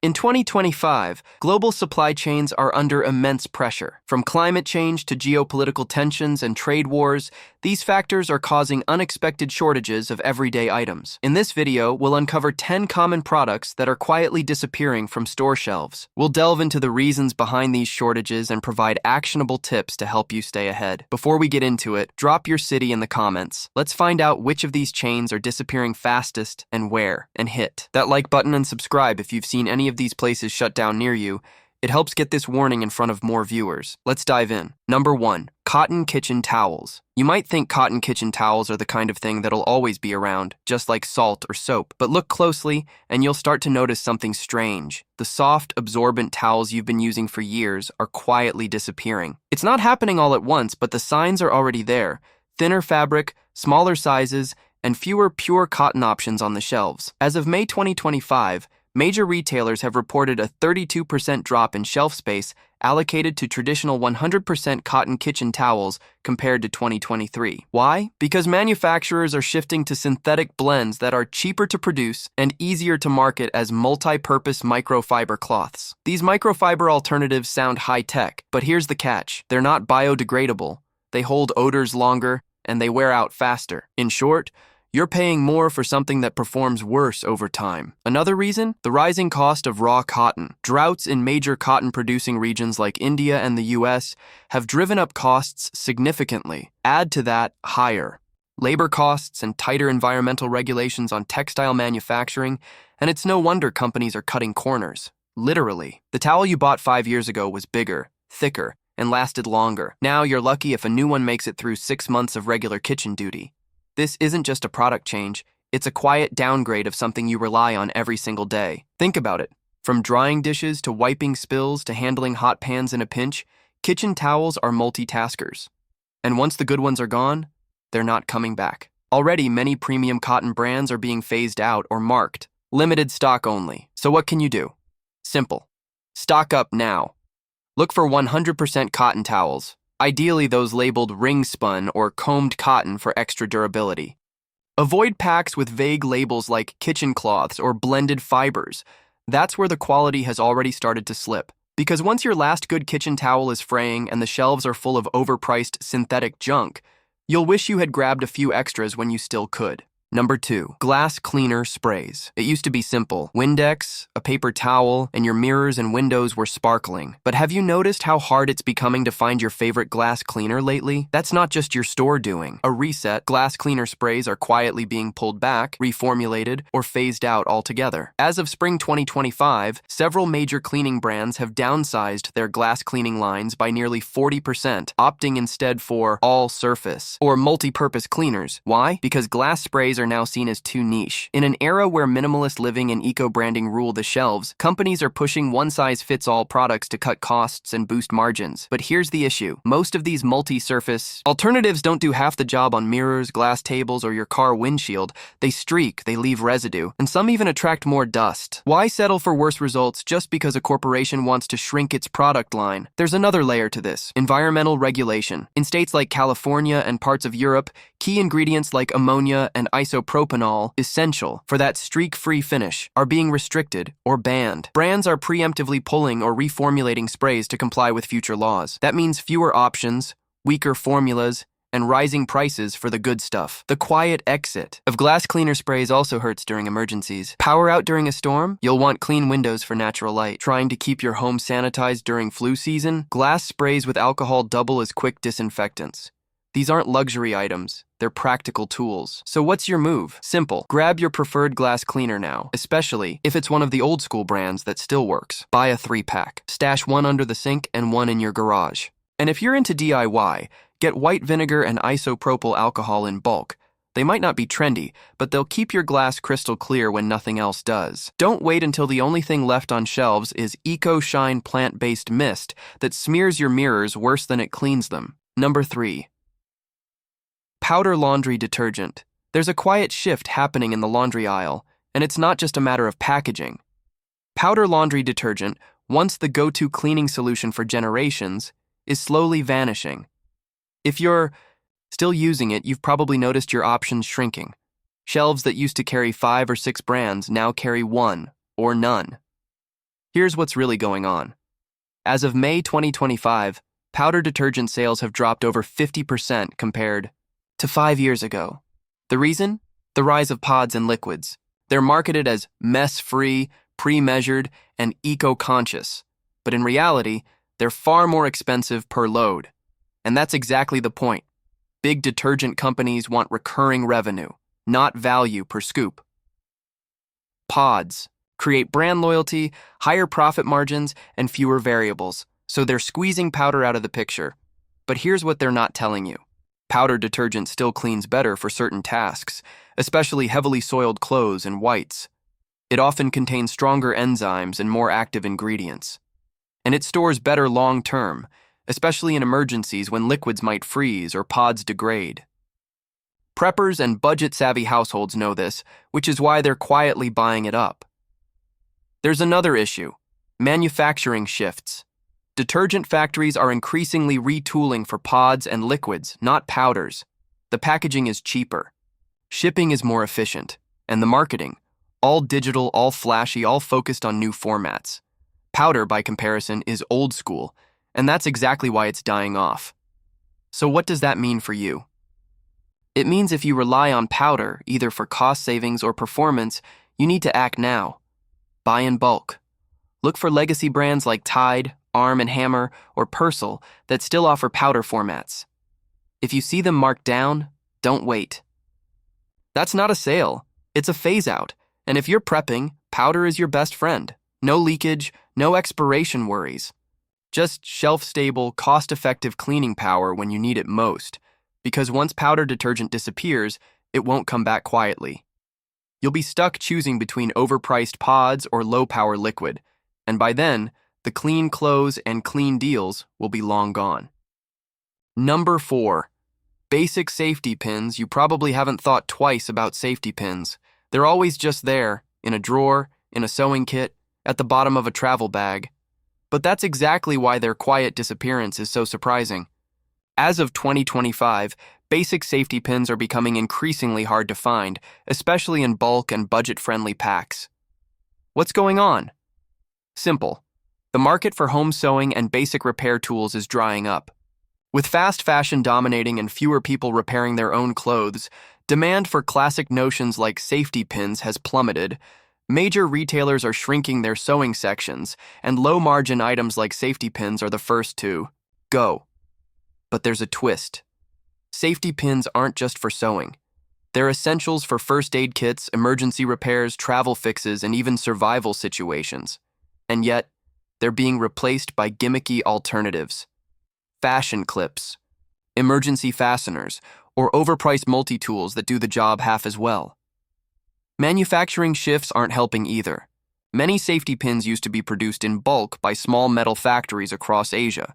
In 2025, global supply chains are under immense pressure. From climate change to geopolitical tensions and trade wars, these factors are causing unexpected shortages of everyday items. In this video, we'll uncover 10 common products that are quietly disappearing from store shelves. We'll delve into the reasons behind these shortages and provide actionable tips to help you stay ahead. Before we get into it, drop your city in the comments. Let's find out which of these chains are disappearing fastest and where, and hit that like button and subscribe if you've seen any of these places shut down near you. It helps get this warning in front of more viewers. Let's dive in. Number 1. Cotton kitchen towels. You might think cotton kitchen towels are the kind of thing that'll always be around, just like salt or soap. But look closely, and you'll start to notice something strange. The soft, absorbent towels you've been using for years are quietly disappearing. It's not happening all at once, but the signs are already there. Thinner fabric, smaller sizes, and fewer pure cotton options on the shelves. As of May 2025, major retailers have reported a 32% drop in shelf space allocated to traditional 100% cotton kitchen towels compared to 2023. Why? Because manufacturers are shifting to synthetic blends that are cheaper to produce and easier to market as multi-purpose microfiber cloths. These microfiber alternatives sound high-tech, but here's the catch. They're not biodegradable, they hold odors longer, and they wear out faster. In short, you're paying more for something that performs worse over time. Another reason? The rising cost of raw cotton. Droughts in major cotton-producing regions like India and the US have driven up costs significantly. Add to that higher labor costs and tighter environmental regulations on textile manufacturing, and it's no wonder companies are cutting corners. Literally. The towel you bought 5 years ago was bigger, thicker, and lasted longer. Now you're lucky if a new one makes it through 6 months of regular kitchen duty. This isn't just a product change, it's a quiet downgrade of something you rely on every single day. Think about it. From drying dishes to wiping spills to handling hot pans in a pinch, kitchen towels are multitaskers. And once the good ones are gone, they're not coming back. Already, many premium cotton brands are being phased out or marked, limited stock only. So what can you do? Simple. Stock up now. Look for 100% cotton towels. Ideally those labeled ring-spun or combed cotton for extra durability. Avoid packs with vague labels like kitchen cloths or blended fibers. That's where the quality has already started to slip. Because once your last good kitchen towel is fraying and the shelves are full of overpriced synthetic junk, you'll wish you had grabbed a few extras when you still could. Number 2. Glass cleaner sprays. It used to be simple. Windex, a paper towel, and your mirrors and windows were sparkling. But have you noticed how hard it's becoming to find your favorite glass cleaner lately? That's not just your store doing. A reset, glass cleaner sprays are quietly being pulled back, reformulated, or phased out altogether. As of spring 2025, several major cleaning brands have downsized their glass cleaning lines by nearly 40%, opting instead for all-surface or multi-purpose cleaners. Why? Because glass sprays are now seen as too niche. In an era where minimalist living and eco-branding rule the shelves, companies are pushing one-size-fits-all products to cut costs and boost margins. But here's the issue. Most of these multi-surface alternatives don't do half the job on mirrors, glass tables, or your car windshield. They streak, they leave residue, and some even attract more dust. Why settle for worse results just because a corporation wants to shrink its product line? There's another layer to this. Environmental regulation. In states like California and parts of Europe, key ingredients like ammonia and isopropanol, essential for that streak-free finish, are being restricted or banned. Brands are preemptively pulling or reformulating sprays to comply with future laws. That means fewer options, weaker formulas, and rising prices for the good stuff. The quiet exit of glass cleaner sprays also hurts during emergencies. Power out during a storm? You'll want clean windows for natural light. Trying to keep your home sanitized during flu season? Glass sprays with alcohol double as quick disinfectants. These aren't luxury items, they're practical tools. So what's your move? Simple. Grab your preferred glass cleaner now, especially if it's one of the old school brands that still works. Buy a 3-pack. Stash one under the sink and one in your garage. And if you're into DIY, get white vinegar and isopropyl alcohol in bulk. They might not be trendy, but they'll keep your glass crystal clear when nothing else does. Don't wait until the only thing left on shelves is Eco Shine plant-based mist that smears your mirrors worse than it cleans them. Number 3. Powder laundry detergent. There's a quiet shift happening in the laundry aisle, and it's not just a matter of packaging. Powder laundry detergent, once the go-to cleaning solution for generations, is slowly vanishing. If you're still using it, you've probably noticed your options shrinking. Shelves that used to carry 5 or 6 brands now carry 1 or none. Here's what's really going on. As of May 2025, powder detergent sales have dropped over 50% compared to 5 years ago. The reason? The rise of pods and liquids. They're marketed as mess-free, pre-measured, and eco-conscious, but in reality, they're far more expensive per load. And that's exactly the point. Big detergent companies want recurring revenue, not value per scoop. Pods create brand loyalty, higher profit margins, and fewer variables, so they're squeezing powder out of the picture. But here's what they're not telling you. Powder detergent still cleans better for certain tasks, especially heavily soiled clothes and whites. It often contains stronger enzymes and more active ingredients. And it stores better long-term, especially in emergencies when liquids might freeze or pods degrade. Preppers and budget-savvy households know this, which is why they're quietly buying it up. There's another issue: manufacturing shifts. Detergent factories are increasingly retooling for pods and liquids, not powders. The packaging is cheaper. Shipping is more efficient. And the marketing, all digital, all flashy, all focused on new formats. Powder, by comparison, is old school, and that's exactly why it's dying off. So what does that mean for you? It means if you rely on powder, either for cost savings or performance, you need to act now. Buy in bulk. Look for legacy brands like Tide, Arm & Hammer, or Persil that still offer powder formats. If you see them marked down, don't wait. That's not a sale, it's a phase-out, and if you're prepping, powder is your best friend. No leakage, no expiration worries. Just shelf-stable, cost-effective cleaning power when you need it most, because once powder detergent disappears, it won't come back quietly. You'll be stuck choosing between overpriced pods or low-power liquid, and by then, the clean clothes and clean deals will be long gone. Number 4. Basic safety pins. You probably haven't thought twice about safety pins. They're always just there, in a drawer, in a sewing kit, at the bottom of a travel bag. But that's exactly why their quiet disappearance is so surprising. As of 2025, basic safety pins are becoming increasingly hard to find, especially in bulk and budget-friendly packs. What's going on? Simple. The market for home sewing and basic repair tools is drying up. With fast fashion dominating and fewer people repairing their own clothes, demand for classic notions like safety pins has plummeted. Major retailers are shrinking their sewing sections, and low-margin items like safety pins are the first to go. But there's a twist. Safety pins aren't just for sewing. They're essentials for first aid kits, emergency repairs, travel fixes, and even survival situations. And yet, they're being replaced by gimmicky alternatives. Fashion clips, emergency fasteners, or overpriced multi-tools that do the job half as well. Manufacturing shifts aren't helping either. Many safety pins used to be produced in bulk by small metal factories across Asia.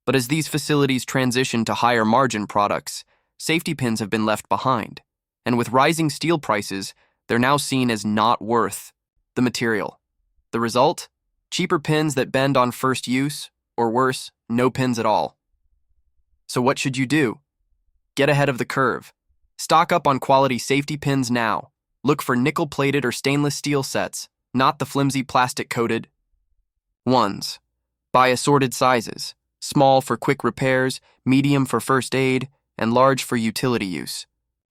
But as these facilities transition to higher margin products, safety pins have been left behind. And with rising steel prices, they're now seen as not worth the material. The result? Cheaper pins that bend on first use, or worse, no pins at all. So what should you do? Get ahead of the curve. Stock up on quality safety pins now. Look for nickel-plated or stainless steel sets, not the flimsy plastic-coated ones. Buy assorted sizes. Small for quick repairs, medium for first aid, and large for utility use.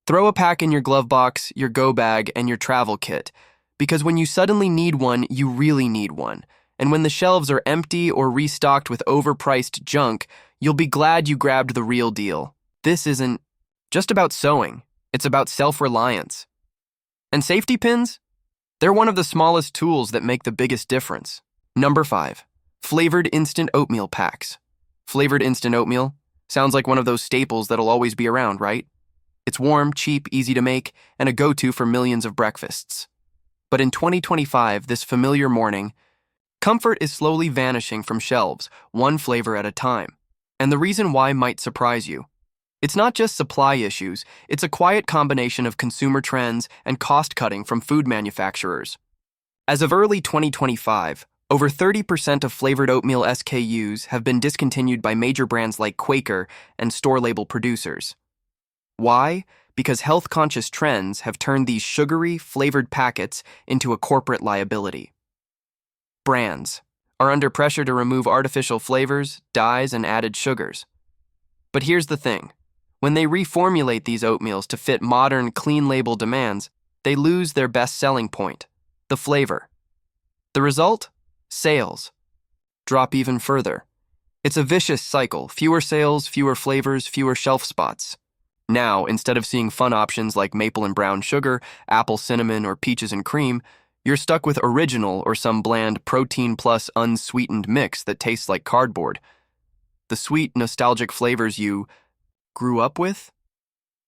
Throw a pack in your glove box, your go bag, and your travel kit, because when you suddenly need one, you really need one. And when the shelves are empty or restocked with overpriced junk, you'll be glad you grabbed the real deal. This isn't just about sewing, it's about self-reliance. And safety pins? They're one of the smallest tools that make the biggest difference. Number 5. Flavored instant oatmeal packs. Flavored instant oatmeal? Sounds like one of those staples that'll always be around, right? It's warm, cheap, easy to make, and a go-to for millions of breakfasts. But in 2025, this familiar morning, comfort is slowly vanishing from shelves, one flavor at a time. And the reason why might surprise you. It's not just supply issues, it's a quiet combination of consumer trends and cost-cutting from food manufacturers. As of early 2025, over 30% of flavored oatmeal SKUs have been discontinued by major brands like Quaker and store-label producers. Why? Because health-conscious trends have turned these sugary, flavored packets into a corporate liability. Brands. are under pressure to remove artificial flavors, dyes, and added sugars. But here's the thing. When they reformulate these oatmeals to fit modern, clean label demands, they lose their best selling point, the flavor. The result? Sales drop even further. It's a vicious cycle: fewer sales, fewer flavors, fewer shelf spots. Now, instead of seeing fun options like maple and brown sugar, apple cinnamon, or peaches and cream, you're stuck with original or some bland protein plus unsweetened mix that tastes like cardboard. The sweet, nostalgic flavors you grew up with?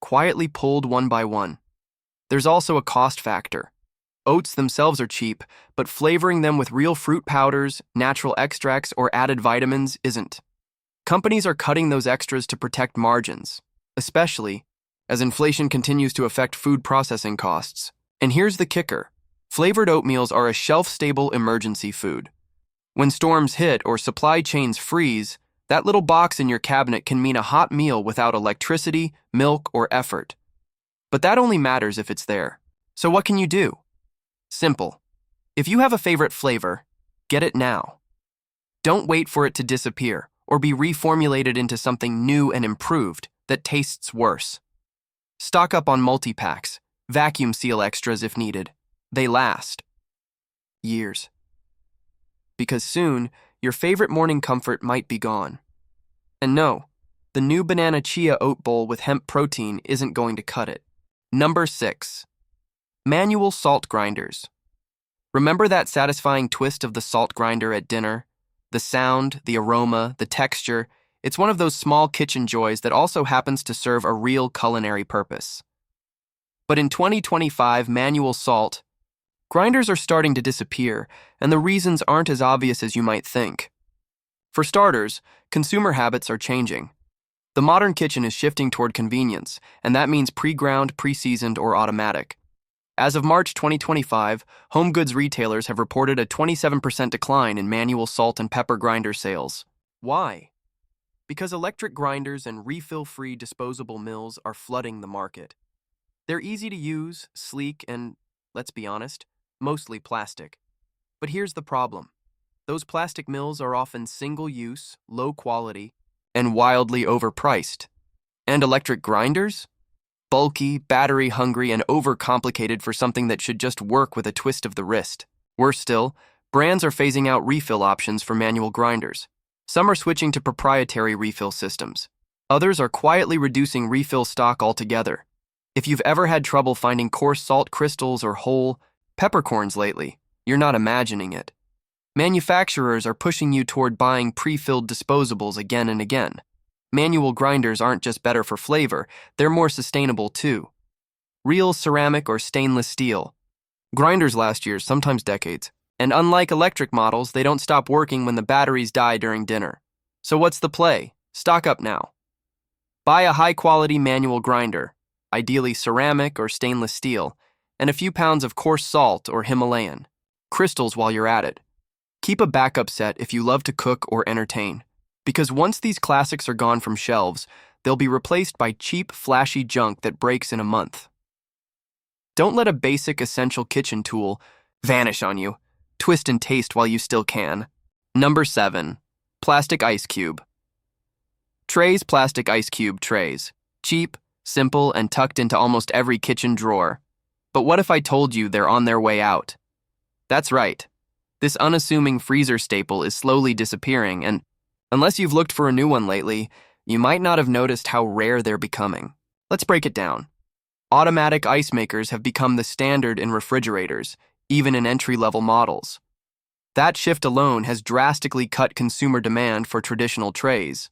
Quietly pulled one by one. There's also a cost factor. Oats themselves are cheap, but flavoring them with real fruit powders, natural extracts, or added vitamins isn't. Companies are cutting those extras to protect margins, especially as inflation continues to affect food processing costs. And here's the kicker. Flavored oatmeals are a shelf-stable emergency food. When storms hit or supply chains freeze, that little box in your cabinet can mean a hot meal without electricity, milk, or effort. But that only matters if it's there. So what can you do? Simple. If you have a favorite flavor, get it now. Don't wait for it to disappear or be reformulated into something new and improved that tastes worse. Stock up on multi-packs, vacuum seal extras if needed. They last years. Because soon, your favorite morning comfort might be gone. And no, the new banana chia oat bowl with hemp protein isn't going to cut it. Number 6. Manual salt grinders. Remember that satisfying twist of the salt grinder at dinner? The sound, the aroma, the texture. It's one of those small kitchen joys that also happens to serve a real culinary purpose. But in 2025, manual salt grinders are starting to disappear, and the reasons aren't as obvious as you might think. For starters, consumer habits are changing. The modern kitchen is shifting toward convenience, and that means pre-ground, pre-seasoned, or automatic. As of March 2025, home goods retailers have reported a 27% decline in manual salt and pepper grinder sales. Why? Because electric grinders and refill-free disposable mills are flooding the market. They're easy to use, sleek, and, let's be honest, mostly plastic. But here's the problem. Those plastic mills are often single-use, low-quality, and wildly overpriced. And electric grinders? Bulky, battery-hungry, and overcomplicated for something that should just work with a twist of the wrist. Worse still, brands are phasing out refill options for manual grinders. Some are switching to proprietary refill systems. Others are quietly reducing refill stock altogether. If you've ever had trouble finding coarse salt crystals or whole peppercorns lately, you're not imagining it. Manufacturers are pushing you toward buying pre-filled disposables again and again. Manual grinders aren't just better for flavor, they're more sustainable too. Real ceramic or stainless steel. Grinders last years, sometimes decades. And unlike electric models, they don't stop working when the batteries die during dinner. So what's the play? Stock up now. Buy a high-quality manual grinder, ideally ceramic or stainless steel, and a few pounds of coarse salt or Himalayan crystals while you're at it. Keep a backup set if you love to cook or entertain, because once these classics are gone from shelves, they'll be replaced by cheap, flashy junk that breaks in a month. Don't let a basic, essential kitchen tool vanish on you. Twist and taste while you still can. Number 7. Plastic ice cube. Trey's plastic ice cube trays. Cheap, simple, and tucked into almost every kitchen drawer. But what if I told you they're on their way out? That's right. This unassuming freezer staple is slowly disappearing, and unless you've looked for a new one lately, you might not have noticed how rare they're becoming. Let's break it down. Automatic ice makers have become the standard in refrigerators, even in entry-level models. That shift alone has drastically cut consumer demand for traditional trays.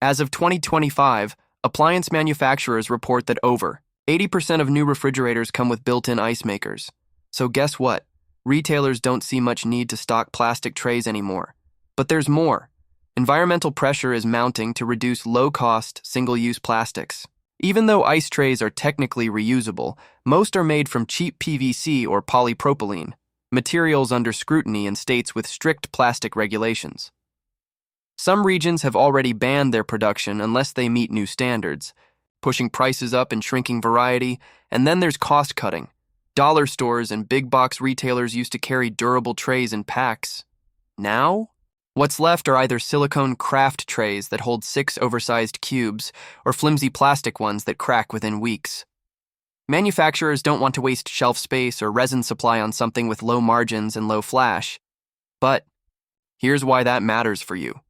As of 2025, appliance manufacturers report that over 80% of new refrigerators come with built-in ice makers. So guess what? Retailers don't see much need to stock plastic trays anymore. But there's more. Environmental pressure is mounting to reduce low-cost, single-use plastics. Even though ice trays are technically reusable, most are made from cheap PVC or polypropylene, materials under scrutiny in states with strict plastic regulations. Some regions have already banned their production unless they meet new standards, pushing prices up and shrinking variety, and then there's cost cutting. Dollar stores and big box retailers used to carry durable trays in packs. Now, what's left are either silicone craft trays that hold 6 oversized cubes or flimsy plastic ones that crack within weeks. Manufacturers don't want to waste shelf space or resin supply on something with low margins and low flash. But here's why that matters for you.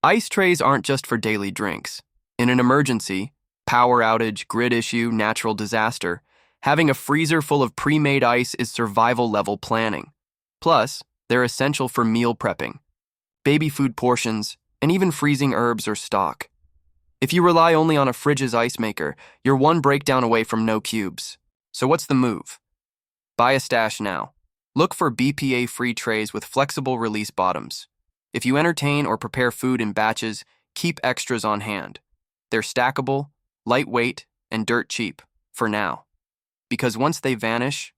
Ice trays aren't just for daily drinks. In an emergency, power outage, grid issue, natural disaster, having a freezer full of pre-made ice is survival-level planning. Plus, they're essential for meal prepping, baby food portions, and even freezing herbs or stock. If you rely only on a fridge's ice maker, you're one breakdown away from no cubes. So what's the move? Buy a stash now. Look for BPA-free trays with flexible release bottoms. If you entertain or prepare food in batches, keep extras on hand. They're stackable, lightweight, and dirt cheap, for now. Because once they vanish,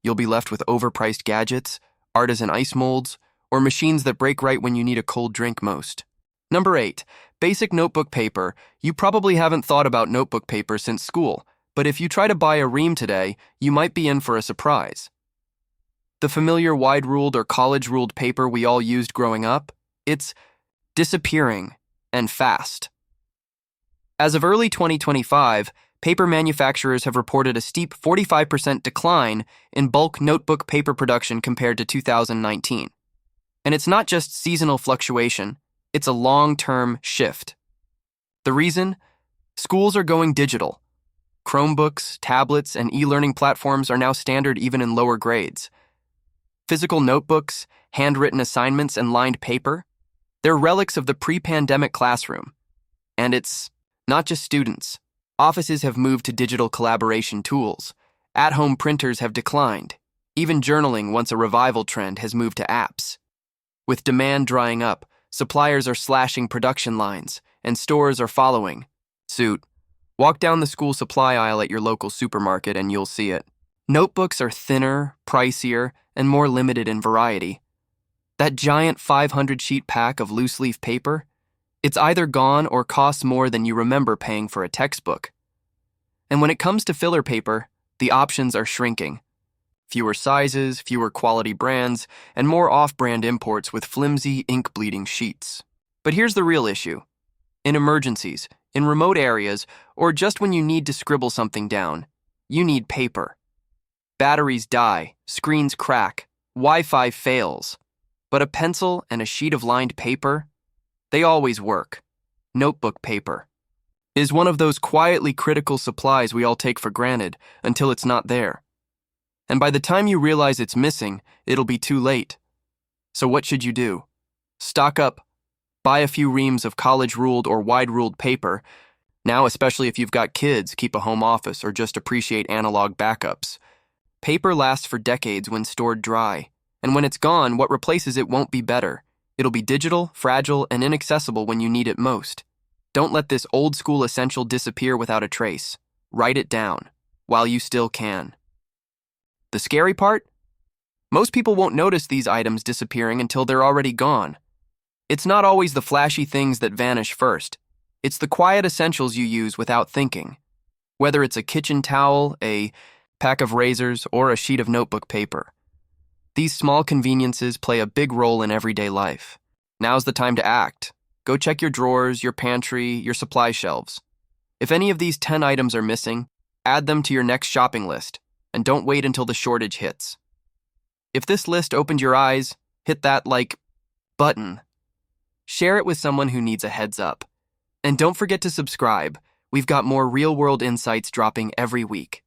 you'll be left with overpriced gadgets, artisan ice molds, or machines that break right when you need a cold drink most. Number 8, basic notebook paper. You probably haven't thought about notebook paper since school, but if you try to buy a ream today, you might be in for a surprise. The familiar wide-ruled or college-ruled paper we all used growing up, it's disappearing, and fast. As of early 2025, paper manufacturers have reported a steep 45% decline in bulk notebook paper production compared to 2019. And it's not just seasonal fluctuation, it's a long-term shift. The reason? Schools are going digital. Chromebooks, tablets, and e-learning platforms are now standard even in lower grades. Physical notebooks, handwritten assignments, and lined paper, they're relics of the pre-pandemic classroom. And it's not just students. Offices have moved to digital collaboration tools. At-home printers have declined. Even journaling, once a revival trend, has moved to apps. With demand drying up, suppliers are slashing production lines, and stores are following suit. Walk down the school supply aisle at your local supermarket and you'll see it. Notebooks are thinner, pricier, and more limited in variety. That giant 500-sheet pack of loose-leaf paper, it's either gone or costs more than you remember paying for a textbook. And when it comes to filler paper, the options are shrinking. Fewer sizes, fewer quality brands, and more off-brand imports with flimsy, ink-bleeding sheets. But here's the real issue. In emergencies, in remote areas, or just when you need to scribble something down, you need paper. Batteries die, screens crack, Wi-Fi fails. But a pencil and a sheet of lined paper, they always work. Notebook paper is one of those quietly critical supplies we all take for granted until it's not there. And by the time you realize it's missing, it'll be too late. So what should you do? Stock up. Buy a few reams of college-ruled or wide-ruled paper. Now, especially if you've got kids, keep a home office or just appreciate analog backups. Paper lasts for decades when stored dry. And when it's gone, what replaces it won't be better. It'll be digital, fragile, and inaccessible when you need it most. Don't let this old-school essential disappear without a trace. Write it down, while you still can. The scary part? Most people won't notice these items disappearing until they're already gone. It's not always the flashy things that vanish first. It's the quiet essentials you use without thinking. Whether it's a kitchen towel, a pack of razors, or a sheet of notebook paper. These small conveniences play a big role in everyday life. Now's the time to act. Go check your drawers, your pantry, your supply shelves. If any of these 10 items are missing, add them to your next shopping list, and don't wait until the shortage hits. If this list opened your eyes, hit that like button. Share it with someone who needs a heads up. And don't forget to subscribe. We've got more real-world insights dropping every week.